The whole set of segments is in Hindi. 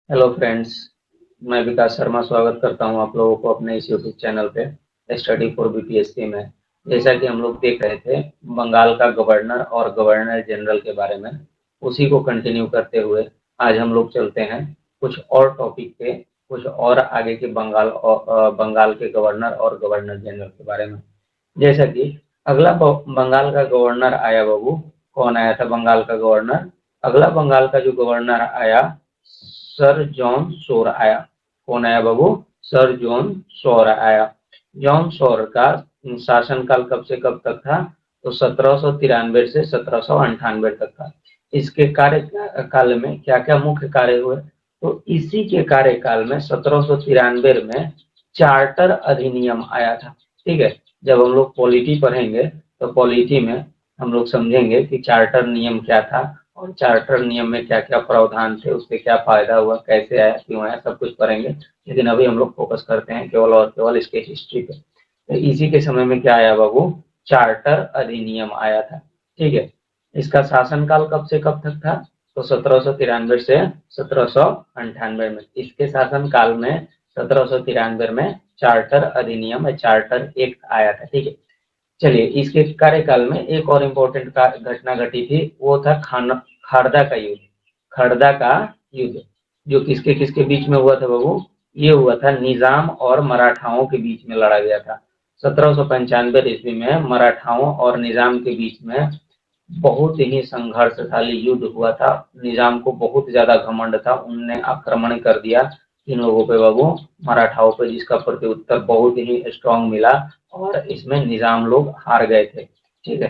हेलो फ्रेंड्स, मैं विकास शर्मा स्वागत करता हूं आप लोगों को अपने इस यूट्यूब चैनल पे स्टडी फॉर बीपीएससी में। जैसा कि हम लोग देख रहे थे बंगाल का गवर्नर और गवर्नर जनरल के बारे में, उसी को कंटिन्यू करते हुए आज हम लोग चलते हैं कुछ और टॉपिक पे, कुछ और आगे के बंगाल के गवर्नर और गवर्नर जनरल के बारे में। जैसा कि अगला बंगाल का गवर्नर आया बाबू, कौन आया था बंगाल का गवर्नर? अगला बंगाल का जो गवर्नर आया, सर जॉन शोर आया। कौन आया बाबू? सर जॉन शोर आया। जॉन शोर का शासनकाल कब से कब तक था? तो 1793 से 1798 तक था। इसके कार्यकाल में क्या क्या मुख्य कार्य हुए? तो इसी के कार्यकाल में 1793 में चार्टर अधिनियम आया था। ठीक है, जब हम लोग पॉलिटी पढ़ेंगे तो पॉलिटी में हम लोग समझेंगे कि चार्टर नियम क्या था और चार्टर नियम में क्या क्या प्रावधान थे, उससे क्या फायदा हुआ, कैसे आया, क्यों आया, सब कुछ पढ़ेंगे। लेकिन अभी हम लोग फोकस करते हैं केवल और केवल इसके हिस्ट्री पे। तो इसी के समय में क्या आया बाबू? चार्टर अधिनियम आया था। ठीक है, इसका शासनकाल कब से कब तक था? तो 1793 से 1798 में। इसके शासनकाल में 1793 में चार्टर अधिनियम या चार्टर एक्ट आया था। ठीक है, चलिए इसके कार्यकाल में एक और इम्पोर्टेंट घटना घटी थी, वो था खारदा का युद्ध। खड़दा का युद्ध जो किसके किसके बीच में हुआ था बाबू? ये हुआ था निजाम और मराठाओं के बीच में लड़ा गया था। 1795 ईस्वी में मराठाओं और निजाम के बीच में बहुत ही संघर्षशाली युद्ध हुआ था। निजाम को बहुत ज्यादा घमंड था, उनने आक्रमण कर दिया इन लोगों पे बाबू, मराठाओं पे, जिसका प्रत्युत्तर बहुत ही स्ट्रांग मिला और इसमें निजाम लोग हार गए थे। ठीक है,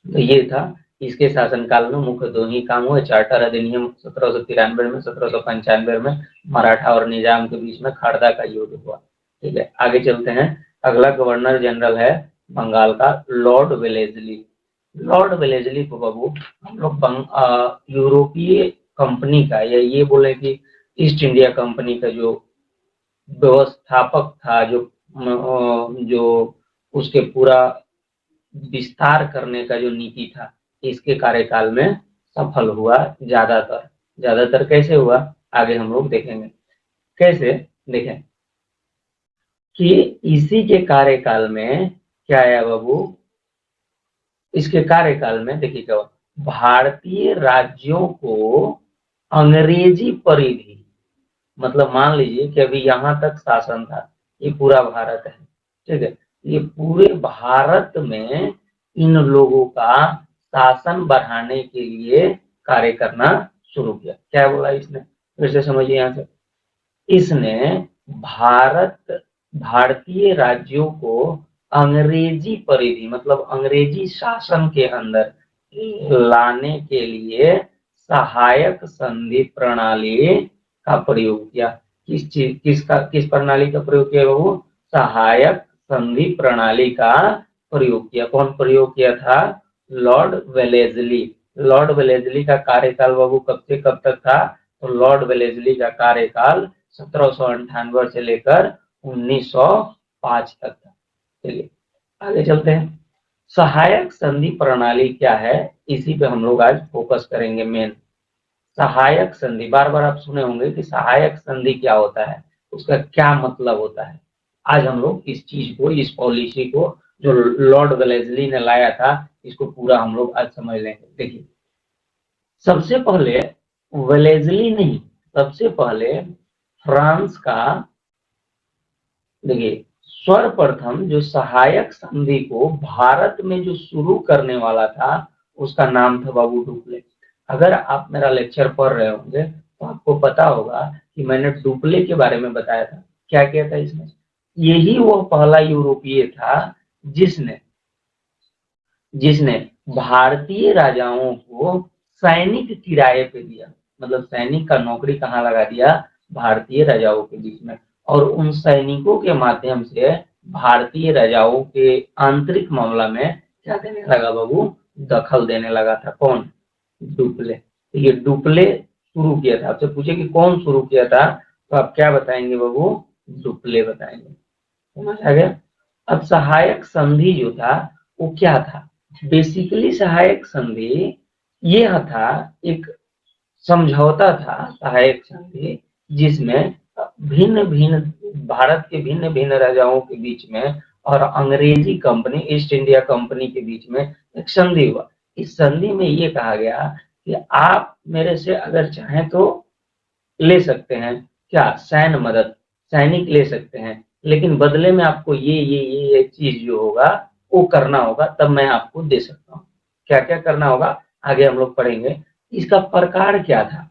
तो ये था इसके शासनकाल में मुख्य दो ही काम हुए, चार्टर अधिनियम 1793 में, 1795 में मराठा और निजाम के बीच में खारदा का युद्ध हुआ। ठीक है, आगे चलते हैं। अगला गवर्नर जनरल है बंगाल का लॉर्ड वेलेस्ली। लॉर्ड वेलेस्ली को बाबू हम लोग यूरोपीय कंपनी का, या ये बोले कि ईस्ट इंडिया कंपनी का जो व्यवस्थापक था, जो उसके पूरा विस्तार करने का जो नीति था, इसके कार्यकाल में सफल हुआ। ज्यादातर ज्यादातर कैसे हुआ, आगे हम लोग देखेंगे। कैसे? देखें कि इसी के कार्यकाल में क्या आया बाबू? इसके कार्यकाल में देखिए क्या हुआ, भारतीय राज्यों को अंग्रेजी परिधि, मतलब मान लीजिए कि अभी यहाँ तक शासन था, ये पूरा भारत है। ठीक है, ये पूरे भारत में इन लोगों का शासन बढ़ाने के लिए कार्य करना शुरू किया। क्या बोला इसने, फिर से समझिए यहाँ से। इसने भारत भारतीय राज्यों को अंग्रेजी परिधि, मतलब अंग्रेजी शासन के अंदर लाने के लिए सहायक संधि प्रणाली का प्रयोग किया। किस प्रणाली का प्रयोग किया बाबू? सहायक संधि प्रणाली का प्रयोग किया। कौन प्रयोग किया था? Lord Wellesley. लॉर्ड वेलेस्ली का कार्यकाल बाबू कब से कब तक था? तो लॉर्ड वेलेस्ली का कार्यकाल 1798 से लेकर 1905 तक था। चलिए आगे चलते हैं। सहायक संधि प्रणाली क्या है, इसी पे हम लोग आज फोकस करेंगे। मेन सहायक संधि, बार बार आप सुने होंगे कि सहायक संधि क्या होता है, उसका क्या मतलब होता है। आज हम लोग इस चीज को, इस पॉलिसी को जो लॉर्ड वेलेस्ली ने लाया था, इसको पूरा हम लोग आज समझ लेंगे। देखिए, सबसे पहले वेलेस्ली नहीं, सबसे पहले फ्रांस का, देखिए सर्वप्रथम जो सहायक संधि को भारत में जो शुरू करने वाला था, उसका नाम था बाबू डुप्ले। अगर आप मेरा लेक्चर पढ़ रहे होंगे तो आपको पता होगा कि मैंने डुप्ले के बारे में बताया था। क्या किया था इसने? यही वो पहला यूरोपीय था जिसने जिसने भारतीय राजाओं को सैनिक किराए पे दिया, मतलब सैनिक का नौकरी कहाँ लगा दिया? भारतीय राजाओं के बीच में। और उन सैनिकों के माध्यम से भारतीय राजाओं के आंतरिक मामला में क्या देने लगा बाबू? दखल देने लगा था। कौन? डुप्ले। तो ये डुप्ले शुरू किया था। आपसे पूछे कि कौन शुरू किया था, तो आप क्या बताएंगे बाबू? डुप्ले बताएंगे। समझ आ गया? अब सहायक संधि जो था वो क्या था? बेसिकली सहायक संधि यह था, एक समझौता था, सहायक संधि, जिसमें भिन्न भिन्न भारत के भिन्न भिन्न राजाओं के बीच में और अंग्रेजी कंपनी ईस्ट इंडिया कंपनी के बीच में एक संधि हुआ। इस संधि में ये कहा गया कि आप मेरे से अगर चाहें तो ले सकते हैं, क्या सैन्य मदद, सैनिक ले सकते हैं, लेकिन बदले में आपको ये चीज जो होगा वो करना होगा, तब मैं आपको दे सकता हूँ। क्या क्या करना होगा आगे हम लोग पढ़ेंगे। इसका प्रकार क्या था,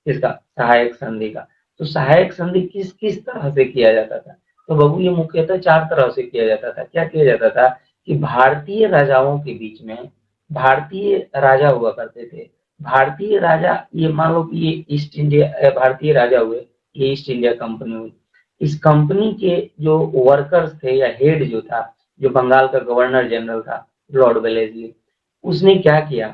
इसका सहायक संधि का। तो सहायक संधि किस किस तरह से किया जाता था, तो बाबू ये मुख्यतः 4 तरह से किया जाता था। क्या किया जाता था कि भारतीय राजाओं के बीच में, भारतीय राजा हुआ करते थे, भारतीय राजा, ये मान लो कि ये ईस्ट इंडिया भारतीय राजा हुए, ये ईस्ट इंडिया कंपनी हुई। इस कंपनी के जो वर्कर्स थे या हेड जो था, जो बंगाल का गवर्नर जनरल था लॉर्ड वेलेस्ली, उसने क्या किया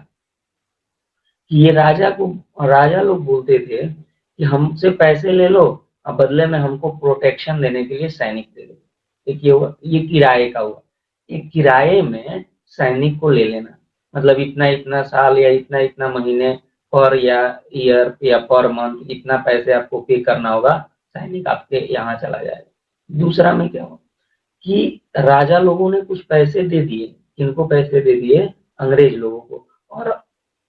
कि ये राजा लोग बोलते थे कि हमसे पैसे ले लो और बदले में हमको प्रोटेक्शन देने के लिए सैनिक दे दो। एक ये हुआ, ये किराए का हुआ। एक किराए में सैनिक को ले लेना, मतलब इतना इतना साल या इतना इतना महीने पर या ईयर या पर मंथ इतना पैसे आपको पे करना होगा, सैनिक आपके यहाँ चला जाएगा। दूसरा में क्या हुआ कि राजा लोगों ने कुछ पैसे दे दिए, किनको पैसे दे दिए, अंग्रेज लोगों को। और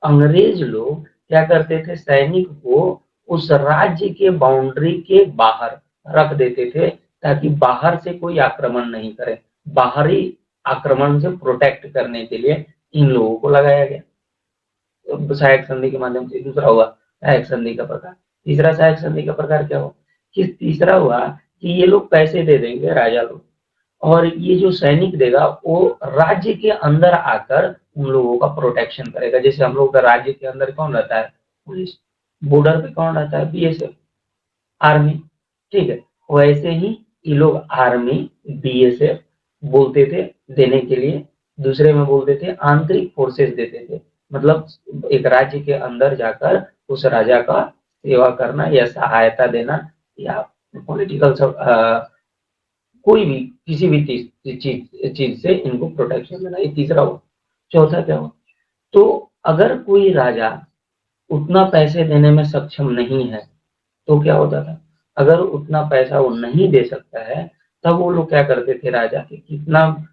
अंग्रेज लोग क्या करते थे, सैनिक को उस राज्य के बाउंड्री के बाहर रख देते थे, ताकि बाहर से कोई आक्रमण नहीं करे। बाहरी आक्रमण से प्रोटेक्ट करने के लिए इन लोगों को लगाया गया सहायक संधि के माध्यम से। दूसरा हुआ सहायक संधि का प्रकार। तीसरा सहायक संधि का प्रकार क्या हुआ कि तीसरा हुआ कि ये लोग पैसे दे देंगे राजा लोग, और ये जो सैनिक देगा वो राज्य के अंदर आकर उन लोगों का प्रोटेक्शन करेगा। जैसे हम लोग का राज्य के अंदर कौन रहता है, पुलिस। बॉर्डर पे कौन रहता है, बीएसएफ, आर्मी। ठीक है, वैसे ही ये लोग आर्मी, बीएसएफ बोलते थे देने के लिए। दूसरे में बोलते थे आंतरिक फोर्सेस देते थे, मतलब एक राज्य के अंदर जाकर उस राजा का सेवा करना या सहायता देना, या पॉलिटिकल कोई भी किसी भी चीज से इनको प्रोटेक्शन देना, ये तीसरा हुआ। चौथा क्या हुआ, तो अगर कोई राजा उतना पैसे देने में सक्षम नहीं है तो क्या होता था, अगर उतना पैसा वो नहीं दे सकता है, तब वो लोग क्या करते थे, राजा के कितना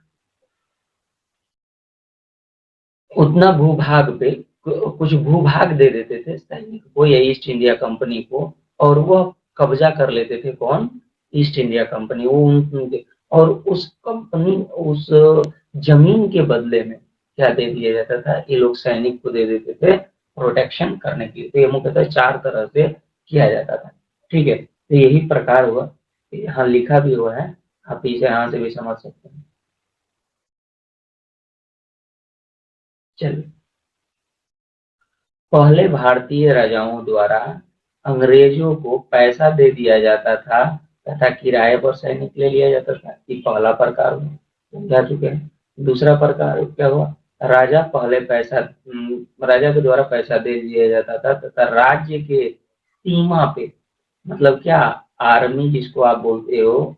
उतना भूभाग पे कुछ भूभाग दे देते थे सैनिक को या ईस्ट इंडिया कंपनी को, और वह कब्जा कर लेते थे। कौन, ईस्ट इंडिया कंपनी। वो उनके, और उस कंपनी उस जमीन के बदले में क्या दे दिया जाता था, ये लोग सैनिक को दे देते थे प्रोटेक्शन करने के लिए। तो ये मुख्यतः 4 तरह से किया जाता था। ठीक है, तो यही प्रकार हुआ, यहाँ लिखा भी हुआ है, आप इसे यहाँ से भी समझ सकते हैं। चलिए, पहले भारतीय राजाओं द्वारा अंग्रेजों को पैसा दे दिया जाता था तथा किराए पर सैनिक ले लिया जाता था। ये पहला प्रकार हुआ, समझा चुके हैं। दूसरा प्रकार क्या हुआ, राजा के द्वारा पैसा दे दिया जाता था तथा राज्य के सीमा पे, मतलब क्या, आर्मी जिसको आप बोलते हो,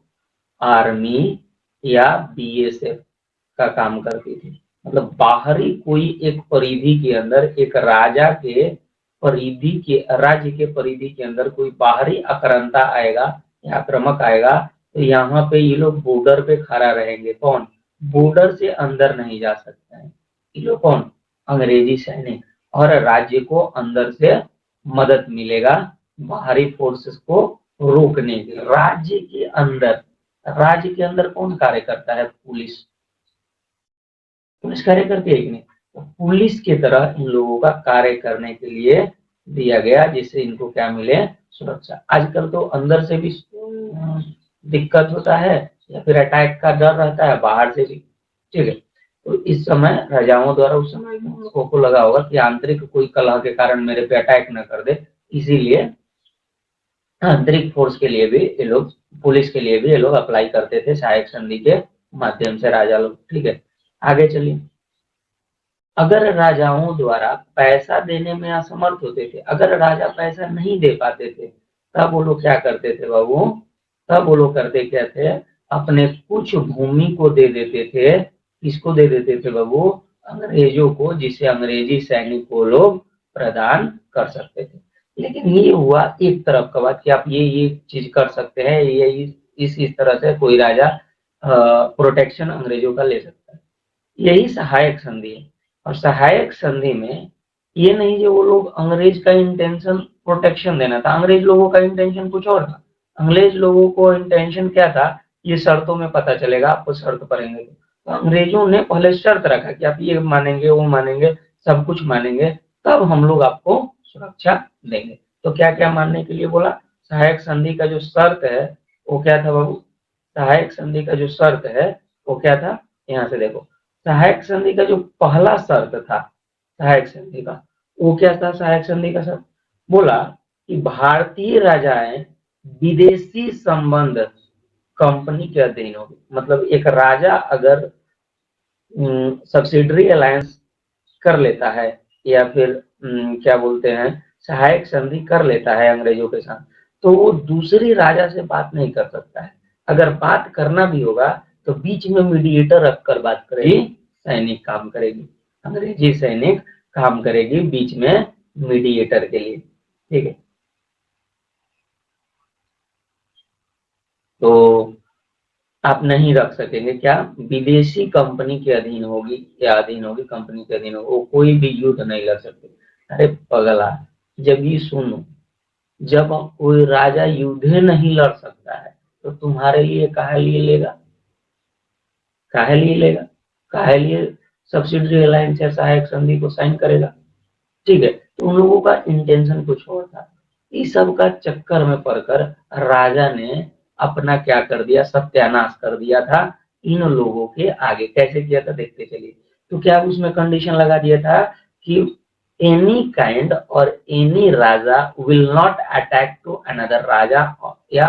आर्मी या बीएसएफ का काम करती थी। मतलब बाहरी कोई एक परिधि के अंदर, एक राजा के परिधि के, राज्य के परिधि के अंदर कोई बाहरी आक्रांता आएगा या आक्रामक आएगा, तो यहाँ पे ये लोग बॉर्डर पे खड़ा रहेंगे। कौन, बॉर्डर से अंदर नहीं जा सकते हैं ये लोग। कौन, अंग्रेजी सैनिक। और राज्य को अंदर से मदद मिलेगा बाहरी फोर्सेस को रोकने के। राज्य के अंदर कौन कार्य करता है, पुलिस। पुलिस कार्य करती है कि नहीं, तो पुलिस की तरह इन लोगों का कार्य करने के लिए दिया गया, जिससे इनको क्या मिले, सुरक्षा। आजकल तो अंदर से भी दिक्कत होता है या फिर अटैक का डर रहता है बाहर से भी। ठीक है, तो इस समय राजाओं द्वारा उस समय लोगों को लगा होगा कि आंतरिक कोई कलह के कारण मेरे पे अटैक न कर दे, इसीलिए आंतरिक फोर्स के लिए भी ये लोग, पुलिस के लिए भी ये लोग अप्लाई करते थे सहायक संधि के माध्यम से राजा लोग। ठीक है, आगे चलिए। अगर राजाओं द्वारा पैसा देने में असमर्थ होते थे, अगर राजा पैसा नहीं दे पाते थे, तब वो लोग क्या करते थे बाबू, तब वो लोग करते क्या थे, अपने कुछ भूमि को दे देते थे। किसको दे देते थे बाबू, अंग्रेजों को, जिसे अंग्रेजी सैनिक को लोग प्रदान कर सकते थे। लेकिन ये हुआ एक तरफ का बात कि आप ये चीज कर सकते हैं, ये इस तरह से कोई राजा प्रोटेक्शन अंग्रेजों का ले सकता है। यही सहायक संधि है। और सहायक संधि में ये नहीं कि वो लोग अंग्रेज का इंटेंशन प्रोटेक्शन देना था, अंग्रेज लोगों का इंटेंशन कुछ और था। अंग्रेज लोगों को इंटेंशन क्या था, ये शर्तों में पता चलेगा, आपको शर्त पड़ेंगे। तो अंग्रेजों ने पहले शर्त रखा कि आप ये मानेंगे, वो मानेंगे, सब कुछ मानेंगे, तब हम लोग आपको सुरक्षा देंगे। तो क्या क्या मानने के लिए बोला? सहायक संधि का जो शर्त है वो क्या था बाबू? सहायक संधि का जो शर्त है वो क्या था? यहाँ से देखो, सहायक संधि का जो पहला शर्त था सहायक संधि का, वो क्या था? सहायक संधि का शर्त बोला कि भारतीय राजाएं विदेशी संबंध कंपनी के अधीन होगी। मतलब एक राजा अगर सब्सिडरी अलायंस कर लेता है या फिर क्या बोलते हैं, सहायक संधि कर लेता है अंग्रेजों के साथ, तो वो दूसरी राजा से बात नहीं कर सकता है। अगर बात करना भी होगा तो बीच में मीडिएटर रखकर बात करेगी, सैनिक काम करेगी, अंग्रेजी सैनिक काम करेगी बीच में मीडिएटर के लिए। ठीक है, तो आप नहीं रख सकेंगे क्या? विदेशी कंपनी के अधीन होगी, या अधीन होगी, कंपनी के अधीन होगी, वो कोई भी युद्ध नहीं लड़ सकते। अरे पगला, जब ये सुनो, जब कोई राजा युद्ध नहीं लड़ सकता है तो तुम्हारे लिए काहे लिए लेगा? काहे लिए लेगा? काहे लिए सब्सिडरी अलायंस या सहायक संधि को साइन करेगा? ठीक है, तो उन लोगों का इंटेंशन कुछ और था। इस सब का चक्कर में पड़कर राजा ने अपना क्या कर दिया? सत्यानाश कर दिया था इन लोगों के आगे। कैसे किया था देखते चलिए। तो क्या उसमें कंडीशन लगा दिया था कि any kind or any raja will not attack to another raja या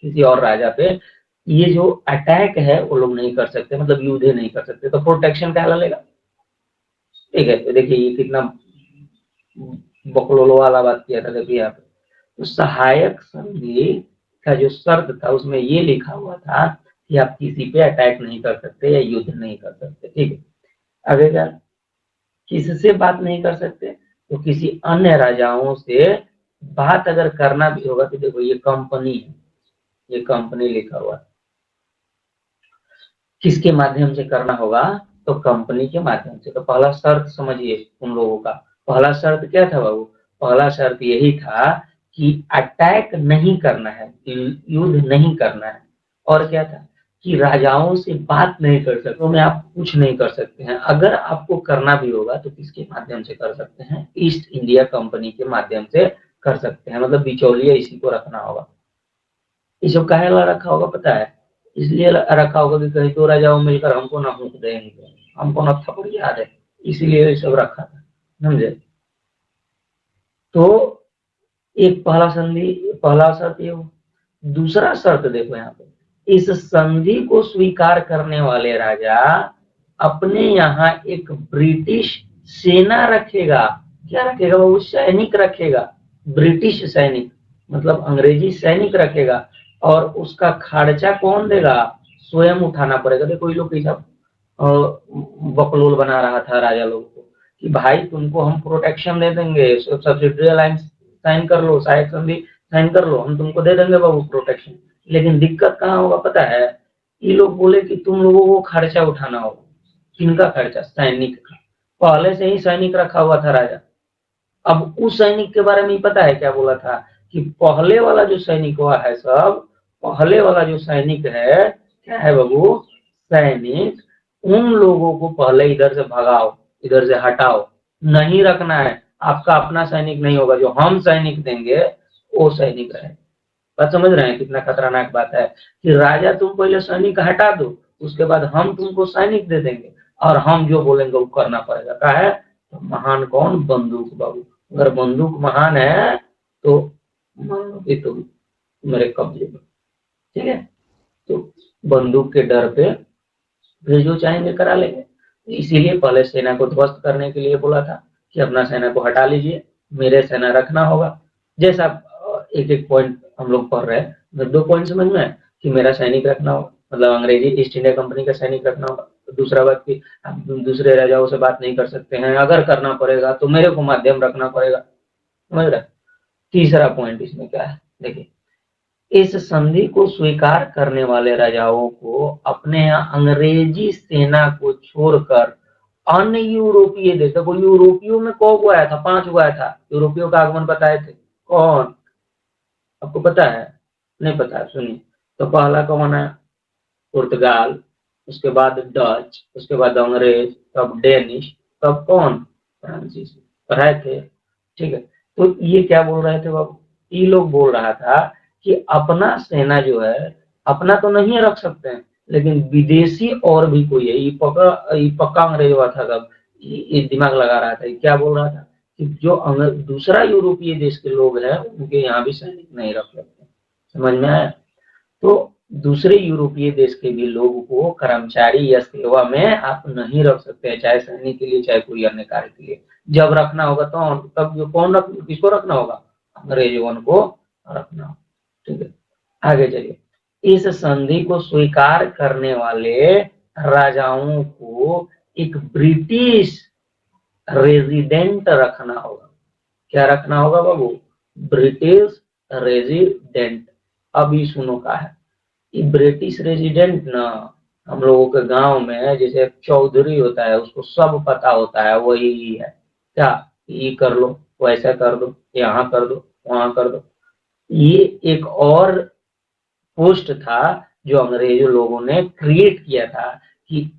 किसी और राजा पे। ये जो अटैक है वो लोग नहीं कर सकते, मतलब युद्ध नहीं कर सकते। तो प्रोटेक्शन क्या लेगा? ठीक है, तो देखिए ये कितना बकलोल वाला बात किया था। देखिए यहाँ पे तो सहायक संधि का जो शर्त था उसमें ये लिखा हुआ था कि आप किसी पे अटैक नहीं कर सकते या युद्ध नहीं कर सकते। ठीक है, आगे क्या? किससे बात नहीं कर सकते? तो किसी अन्य राजाओं से बात अगर करना भी होगा तो देखो ये कंपनी है, ये कंपनी लिखा हुआ है, किसके माध्यम से करना होगा? तो कंपनी के माध्यम से। तो पहला शर्त समझिए उन लोगों का, पहला शर्त क्या था बाबू? पहला शर्त यही था कि अटैक नहीं करना है, युद्ध नहीं करना है। और क्या था? कि राजाओं से बात नहीं कर सकते, में आप कुछ नहीं कर सकते हैं। अगर आपको करना भी होगा तो किसके माध्यम से कर सकते हैं? ईस्ट इंडिया कंपनी के माध्यम से कर सकते हैं, मतलब बिचौलिया इसी को रखना होगा। ये सब काहे ला रखा होगा पता है? इसलिए रखा होगा कि कहीं तो राजाओं मिलकर हमको ना हुक देंगे, हमको ना थप्पड़ याद है, इसीलिए ये सब रखा था, समझे? तो एक पहला संधि, पहला शर्त ये हो। दूसरा शर्त देखो यहाँ पे, इस संधि को स्वीकार करने वाले राजा अपने यहाँ एक ब्रिटिश सेना रखेगा। क्या रखेगा? वो सैनिक रखेगा, ब्रिटिश सैनिक, मतलब अंग्रेजी सैनिक रखेगा। और उसका खर्चा कौन देगा? स्वयं उठाना पड़ेगा। देखो ये लोग कैसा बकलोल बना रहा था राजा लोगों को कि भाई तुमको हम प्रोटेक्शन दे देंगे, सब्सिडरी अलायंस साइन कर लो, सहायक संधि साइन कर लो, हम तुमको दे देंगे बाबू प्रोटेक्शन। लेकिन दिक्कत कहाँ होगा पता है? ये लोग बोले कि तुम लोगों को खर्चा उठाना होगा। किनका खर्चा? सैनिक का। पहले से ही सैनिक रखा हुआ था राजा। अब उस सैनिक के बारे में ही पता है क्या बोला था? कि पहले वाला जो सैनिक हुआ है सब, पहले वाला जो सैनिक है क्या है बाबू? सैनिक उन लोगों को पहले इधर से भगाओ, इधर से हटाओ, नहीं रखना है। आपका अपना सैनिक नहीं होगा, जो हम सैनिक देंगे वो सैनिक रहे। बात समझ रहे हैं कितना खतरनाक बात है? कि राजा तुम पहले सैनिक हटा दो, उसके बाद हम तुमको सैनिक दे देंगे और हम जो बोलेंगे वो करना पड़ेगा। क्या है? तो महान कौन? बंदूक बाबू। अगर बंदूक महान है तो मान लो कि तुम मेरे कब्जे में। ठीक है, तो बंदूक के डर पे फिर जो चाहेंगे करा लेंगे। इसीलिए पहले सेना को ध्वस्त करने के लिए बोला था कि अपना सेना को हटा लीजिए, मेरे सेना रखना होगा। जैसा एक एक पॉइंट हम लोग पढ़ रहे हैं, तो 2 पॉइंट समझ में है कि मेरा सैनिक रखना होगा, मतलब अंग्रेजी ईस्ट इंडिया कंपनी का सैनिक रखना होगा। तो दूसरा बात कि आप दूसरे राजाओं से बात नहीं कर सकते हैं, अगर करना पड़ेगा तो मेरे को माध्यम रखना पड़ेगा। समझ रहे? तीसरा पॉइंट इसमें क्या है, देखिए, इस संधि को स्वीकार करने वाले राजाओं को अपने यहाँ अंग्रेजी सेना को छोड़कर अन्य यूरोपीय देश, देखो यूरोपियों में कौन को आया था, 5 को आया था, यूरोपियों का आगमन बताए थे, कौन, आपको पता है, नहीं पता है, सुनिए। तो पहला कौन है, पुर्तगाल, उसके बाद डच, उसके बाद अंग्रेज, तब डेनिश, तब कौन, फ्रांसीसी, पढ़ाए थे, ठीक है। तो ये क्या बोल रहे थे बाबू, ये लोग बोल रहा था कि अपना सेना जो है, अपना तो नहीं रख सकते हैं, लेकिन विदेशी और भी कोई है, ये पक्का अंग्रेज हुआ था तब, ये दिमाग लगा रहा था, ये क्या बोल रहा था कि जो दूसरा यूरोपीय देश के लोग हैं उनके यहाँ भी सैनिक नहीं रख सकते, समझ में आया। तो दूसरे यूरोपीय देश के भी लोगों को कर्मचारी या सेवा में आप नहीं रख सकते हैं, चाहे सैनिक के लिए चाहे कोई अन्य कार्य के लिए। जब रखना होगा तो तब जो कौन किसको रखना होगा, अंग्रेजों को रखना होगा, ठीक है। आगे चलिए, इस संधि को स्वीकार करने वाले राजाओं को एक ब्रिटिश रेजिडेंट रखना होगा, क्या रखना होगा बाबू, ब्रिटिश रेजिडेंट। अभी सुनो का है, ये ब्रिटिश रेजिडेंट ना, हम लोगों के गांव में जैसे चौधरी होता है उसको सब पता होता है, वही है, क्या ये कर लो, वैसा कर दो, यहाँ कर दो, वहां कर दो। ये एक और पोस्ट था जो अंग्रेजों लोगों ने क्रिएट किया था कि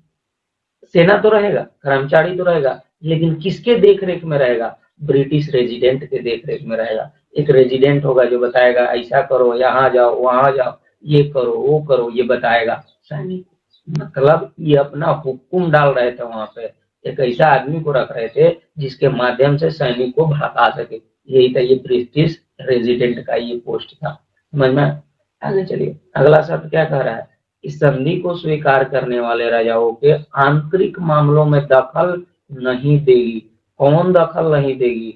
सेना तो रहेगा, कर्मचारी तो रहेगा, लेकिन किसके देखरेख में रहेगा, ब्रिटिश रेजिडेंट के देखरेख में रहेगा। एक रेजिडेंट होगा जो बताएगा ऐसा करो, यहाँ जाओ, वहां जाओ, ये करो, वो करो, ये बताएगा सैनिक। मतलब ये अपना हुक्म डाल रहे थे वहां पे, एक ऐसा आदमी को रख रहे थे जिसके माध्यम से सैनिक को भड़का सके, यही था, ये ब्रिटिश रेजिडेंट का ये पोस्ट था, समझ में। आगे चलिए, अगला शब्द क्या कह रहा है, इस संधि को स्वीकार करने वाले राजाओं के आंतरिक मामलों में दखल नहीं देगी, कौन दखल नहीं देगी,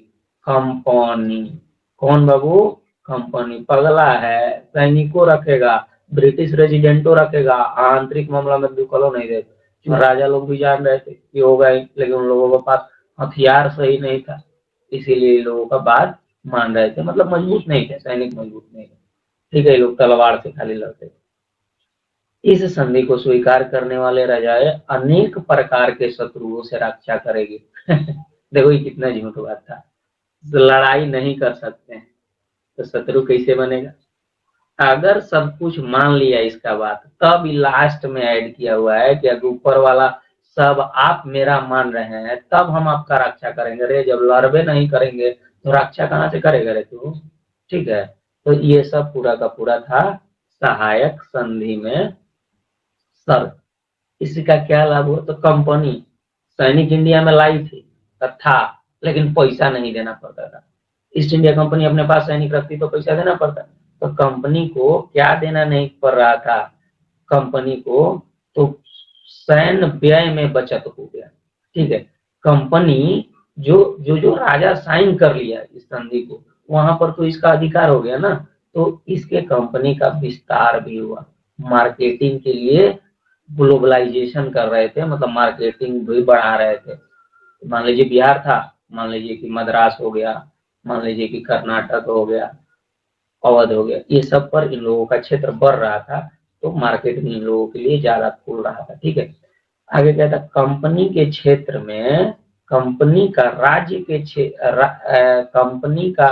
कंपनी, कौन बाबू, कंपनी, पगला है, सैनिकों रखेगा, ब्रिटिश रेजिडेंटो रखेगा, आंतरिक मामला में दखल नहीं देगा। राजा लोग भी जान रहे थे कि होगा, लेकिन उन लोगों के पास हथियार सही नहीं था, इसीलिए लोगों का बात मान रहे थे, मतलब मजबूत नहीं थे, सैनिक मजबूत नहीं थे, ठीक है, लोग तलवार से खाली लड़ते थे। इस संधि को स्वीकार करने वाले राजाएं अनेक प्रकार के शत्रुओं से रक्षा करेगी। देखो ये कितना झूठ बात था, लड़ाई नहीं कर सकते हैं तो शत्रु कैसे बनेगा। अगर सब कुछ मान लिया इसका बात, तब लास्ट में ऐड किया हुआ है कि अगर ऊपर वाला सब आप मेरा मान रहे हैं तब हम आपका रक्षा करेंगे, रे जब लड़बे नहीं करेंगे तो रक्षा कहाँ से करेगा रे तू, ठीक है। तो ये सब पूरा का पूरा था सहायक संधि में शर्त। इसका क्या लाभ हुआ, तो कंपनी सैनिक इंडिया में लाई थी था, लेकिन पैसा नहीं देना पड़ता था। ईस्ट इंडिया कंपनी अपने पास सैनिक रखती तो पैसा देना पड़ता, तो कंपनी को क्या देना नहीं पड़ रहा था, कंपनी को तो सैन्य व्यय में बचत हो गया, ठीक है। कंपनी जो जो जो राजा साइन कर लिया इस संधि को, वहां पर तो इसका अधिकार हो गया ना, तो इसके कंपनी का विस्तार भी हुआ, मार्केटिंग के लिए ग्लोबलाइजेशन कर रहे थे, मतलब मार्केटिंग भी बढ़ा रहे थे। मान लीजिए बिहार था, मान लीजिए कि मद्रास हो गया, मान लीजिए कि कर्नाटक हो गया, अवध हो गया, ये सब पर इन लोगों का क्षेत्र बढ़ रहा था, तो मार्केट में इन लोगों के लिए ज्यादा खुल रहा था, ठीक है। आगे क्या था, कंपनी के क्षेत्र में कंपनी का राज्य के कंपनी का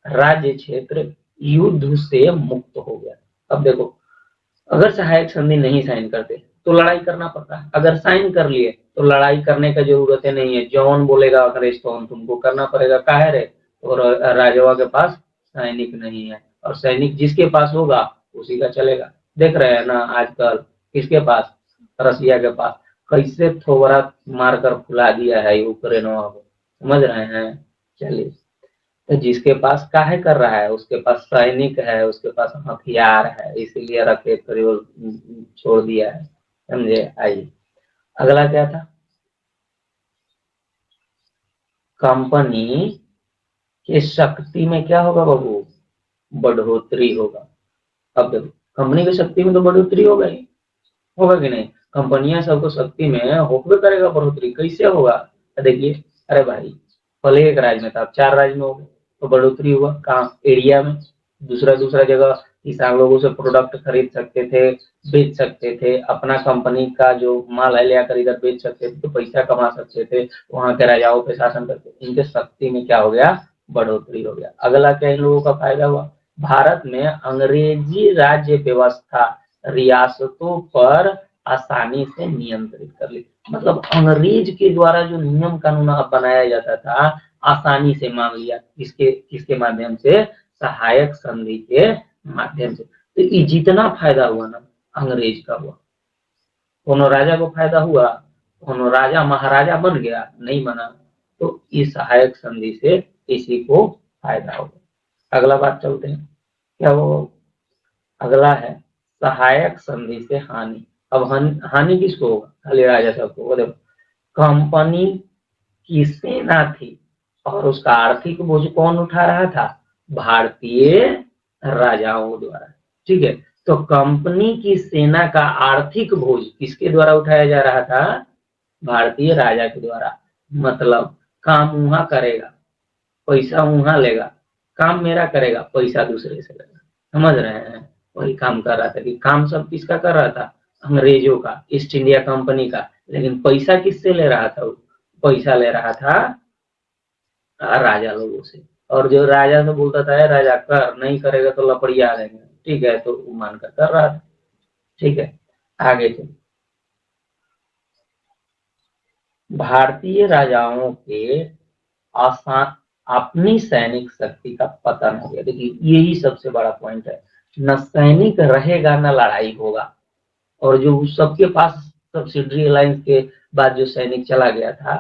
राज्य क्षेत्र युद्ध से मुक्त हो गया। अब देखो, अगर सहायक संधि नहीं साइन करते तो लड़ाई करना पड़ता है, अगर साइन कर लिए तो लड़ाई करने का जरूरत नहीं है, जौन बोलेगा अंग्रेज तो तुमको करना पड़ेगा, काहे रे, और राजवा के पास सैनिक नहीं है, और सैनिक जिसके पास होगा उसी का चलेगा। देख रहे हैं ना आजकल किसके पास, रसिया के पास कैसे थोबरा मारकर फुला दिया है यूक्रेनवा को, समझ रहे हैं। चलिए, तो जिसके पास काहे कर रहा है, उसके पास सैनिक है, उसके पास हथियार है, इसीलिए रखे छोड़ दिया है, समझे। आइए, अगला क्या था, कंपनी के शक्ति में क्या होगा बाबू, बढ़ोतरी होगा। अब देखो, कंपनी की शक्ति में तो बढ़ोतरी होगा ही, होगा कि नहीं, कंपनियां सबको शक्ति में होकर करेगा बढ़ोतरी, कैसे होगा, देखिए, अरे भाई पहले एक राज्य में था, अब 4 राज्य में हो गए, तो बढ़ोतरी हुआ काम एरिया में, दूसरा जगह किसान लोगों से प्रोडक्ट खरीद सकते थे, बेच सकते थे, अपना कंपनी का जो माल है ले आकर इधर बेच सकते थे, तो पैसा कमा सकते थे, वहां के राजाओं पे शासन करते, इनके शक्ति में क्या हो गया, बढ़ोतरी हो गया। अगला क्या इन लोगों का फायदा हुआ, भारत में अंग्रेजी राज्य व्यवस्था रियासतों पर आसानी से नियंत्रित कर ली, मतलब अंग्रेज के द्वारा जो नियम कानून बनाया जाता था आसानी से मान लिया, किसके माध्यम से, सहायक संधि के माध्यम से। तो ये जितना फायदा हुआ ना अंग्रेज का हुआ, कोनो राजा को फायदा हुआ, कोनो राजा महाराजा बन गया नहीं बना, तो इस सहायक संधि से किसी को फायदा होगा। अगला बात चलते हैं, क्या वो अगला है सहायक संधि से हानि। अब हानि किसको होगा, खाली राजा सबको, बोले कंपनी की सेना थी और उसका आर्थिक बोझ कौन उठा रहा था, भारतीय राजाओं द्वारा, ठीक है। तो कंपनी की सेना का आर्थिक बोझ किसके द्वारा उठाया जा रहा था, भारतीय राजा के द्वारा, मतलब काम वहां करेगा, पैसा वहां लेगा, काम मेरा करेगा, पैसा दूसरे से लेगा, समझ रहे हैं, वही काम कर रहा था कि काम सब किसका कर रहा था, अंग्रेजों का, ईस्ट इंडिया कंपनी का, लेकिन पैसा किससे ले रहा था, पैसा ले रहा था राजा लोगों से, और जो राजा से बोलता था राजा कर, नहीं करेगा तो लपड़िया देंगे, ठीक है, तो वो मानकर कर रहा था, ठीक है। आगे चलिए, भारतीय राजाओं के आसान अपनी सैनिक शक्ति का पतन हो गया। देखिए यही सबसे बड़ा पॉइंट है, न सैनिक रहेगा न लड़ाई होगा, और जो सबके पास सब्सिडरी अलायंस के बाद जो सैनिक चला गया था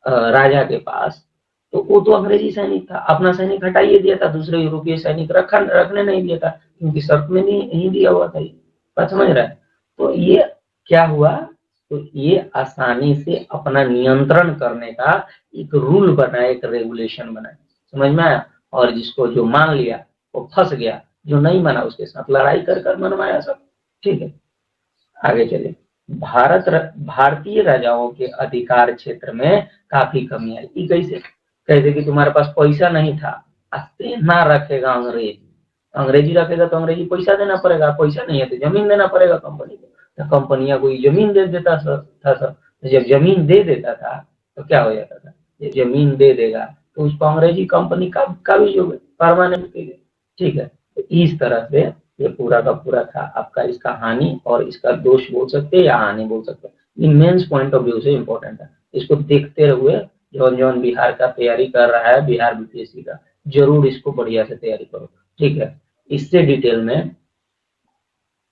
राजा के पास, तो वो तो अंग्रेजी सैनिक था, अपना सैनिक हटाइए दिया था, दूसरे यूरोपीय सैनिक रखने नहीं दिया था, क्योंकि शर्त में नहीं दिया हुआ था, बात समझ रहा है। तो ये क्या हुआ, तो ये आसानी से अपना नियंत्रण करने का एक रूल बनाए, एक रेगुलेशन बनाए, समझ में आया, और जिसको जो मान लिया वो फंस गया, जो नहीं माना उसके साथ लड़ाई कर मनवाया सब, ठीक है। आगे चले, भारतीय राजाओं के अधिकार क्षेत्र में काफी कमी आई, कैसे, कैसे कि तुम्हारे पास पैसा नहीं था, सेना रखेगा अंग्रेजी रखेगा तो अंग्रेजी पैसा देना पड़ेगा, पैसा नहीं है तो जमीन देना पड़ेगा कंपनी को, तो कंपनियां कोई जमीन दे देता था सर, जब जमीन दे देता था तो क्या हो जाता था, जब जमीन दे देगा तो उसको अंग्रेजी कंपनी काबिज हो गई, परमानेंट के लिए, ठीक है। तो इस तरह से ये पूरा का पूरा था आपका, इसका हानि और इसका दोष बोल सकते हैं या हानि बोल सकते हैं, मेंस पॉइंट ऑफ व्यू से इंपॉर्टेंट है, इसको देखते हुए जौन जौन बिहार का तैयारी कर रहा है, बिहार बीपीएससी का, जरूर इसको बढ़िया से तैयारी करो, ठीक है। इससे डिटेल में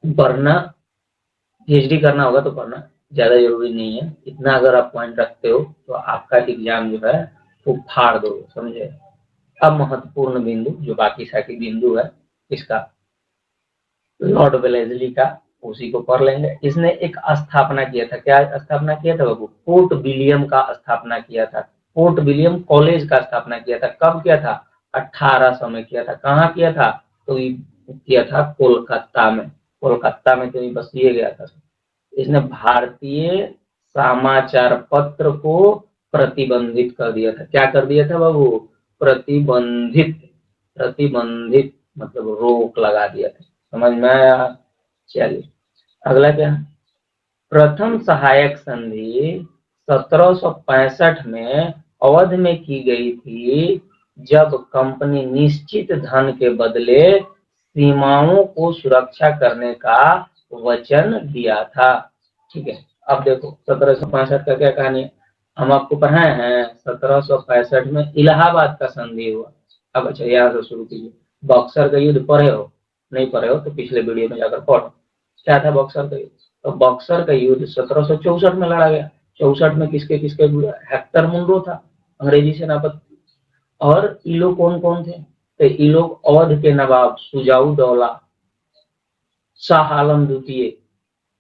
पढ़ना, पीएचडी करना होगा तो पढ़ना ज्यादा जरूरी नहीं है, इतना अगर आप पॉइंट रखते हो तो आपका एग्जाम जो है वो फाड़ दो, समझे। अब महत्वपूर्ण बिंदु जो बाकी सारी बिंदु है, इसका लॉर्ड वेलेस्ली का, उसी को पढ़ लेंगे। इसने एक स्थापना किया था, क्या स्थापना किया था बाबू, फोर्ट विलियम का स्थापना किया था, फोर्ट विलियम कॉलेज का स्थापना किया था, कब किया था, 1800 में किया था, कहाँ किया था, तो किया था कोलकाता में, कोलकाता में तो बस ये गया था। इसने भारतीय समाचार पत्र को प्रतिबंधित कर दिया था, क्या कर दिया था बाबू, प्रतिबंधित, प्रतिबंधित मतलब रोक लगा दिया था, समझ में आया। चलिए अगला क्या, प्रथम सहायक संधि 1765 में अवध में की गई थी, जब कंपनी निश्चित धन के बदले सीमाओं को सुरक्षा करने का वचन दिया था, ठीक है। अब देखो 1765 का क्या कहानी है, हम आपको पढ़ाए हैं 1765 में इलाहाबाद का संधि हुआ। अब अच्छा यहाँ से शुरू कीजिए, बक्सर का युद्ध पढ़े हो, नहीं पढ़े हो तो पिछले वीडियो में जाकर पढ़ो, क्या था बक्सर का युद्ध, तो बक्सर का युद्ध 1764 में लड़ा गया, 64 में किसके किसके, हेक्टर मुनरो था अंग्रेजी सेनापति, और ये लोग कौन कौन थे, तो ये लोग अवध के नवाब सुजाउद्दौला, शाह आलम द्वितीय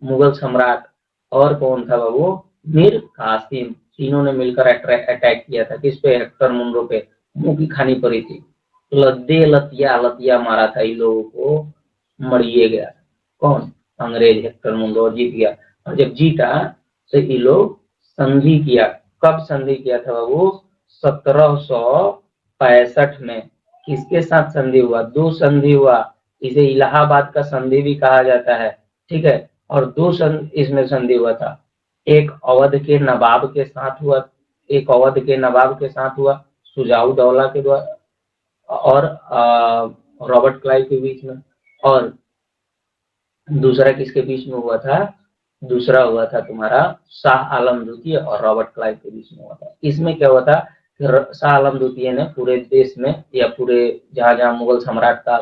मुगल सम्राट, और कौन था बाबू, मीर कासिम, तीनों ने मिलकर अटैक किया था किस पे, हेक्टर मुनरो पे, मुंह की खानी पड़ी थी, लद्दे लतिया लतिया मारा था, इन लोगों को मरिए गया, कौन, अंग्रेज, हेक्टर मुनरो जीत गया, और जब जीता तो ये लोग संधि किया, कब संधि किया था बाबू, 1765 में, किसके साथ संधि हुआ? दो संधि हुआ, इसे इलाहाबाद का संधि भी कहा जाता है, ठीक है। और दो इसमें संधि हुआ था, एक अवध के नवाब के साथ हुआ, एक अवध के नवाब के साथ हुआ सुजाउदौला के द्वारा और रॉबर्ट क्लाइव के बीच में, और दूसरा किसके बीच में हुआ था? दूसरा हुआ था तुम्हारा शाह आलम द्वितीय और रॉबर्ट क्लाइव के बीच में हुआ था। इसमें क्या हुआ था कि शाह आलम द्वितीय ने पूरे देश में या पूरे जहां जहां मुगल सम्राट का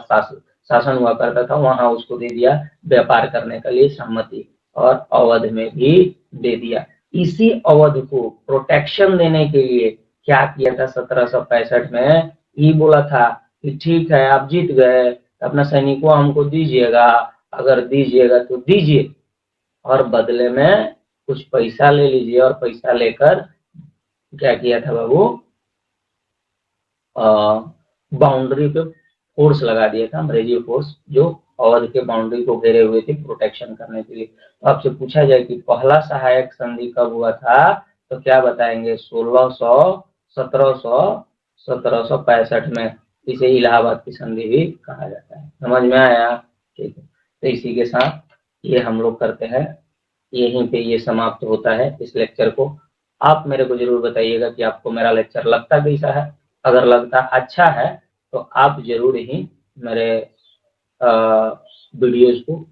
शासन हुआ करता था वहां उसको दे दिया व्यापार करने के लिए सम्मति, और अवध में भी दे दिया। इसी अवध को प्रोटेक्शन देने के लिए क्या किया था 1765 में? ये बोला था कि ठीक है आप जीत गए, अपना सैनिकों हमको दीजिएगा, अगर दीजिएगा तो दीजिए और बदले में कुछ पैसा ले लीजिए। और पैसा लेकर क्या किया था बाबू? बाउंड्री पे फोर्स लगा दिया था, अंग्रेजी फोर्स जो अवध के बाउंड्री को घेरे हुए थे प्रोटेक्शन करने के लिए। तो आपसे पूछा जाए कि पहला सहायक संधि कब हुआ था, तो क्या बताएंगे? 1765 में। इसे इलाहाबाद की संधि भी कहा जाता है। समझ में आया? ठीक है, तो इसी के साथ ये हम लोग करते हैं, यहीं पे ये समाप्त होता है इस लेक्चर को। आप मेरे को जरूर बताइएगा कि आपको मेरा लेक्चर लगता कैसा है। अगर लगता अच्छा है तो आप जरूर ही मेरे वीडियोज को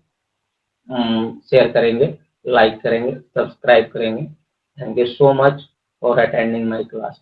शेयर करेंगे, लाइक करेंगे, सब्सक्राइब करेंगे। Thank you so much for attending my class.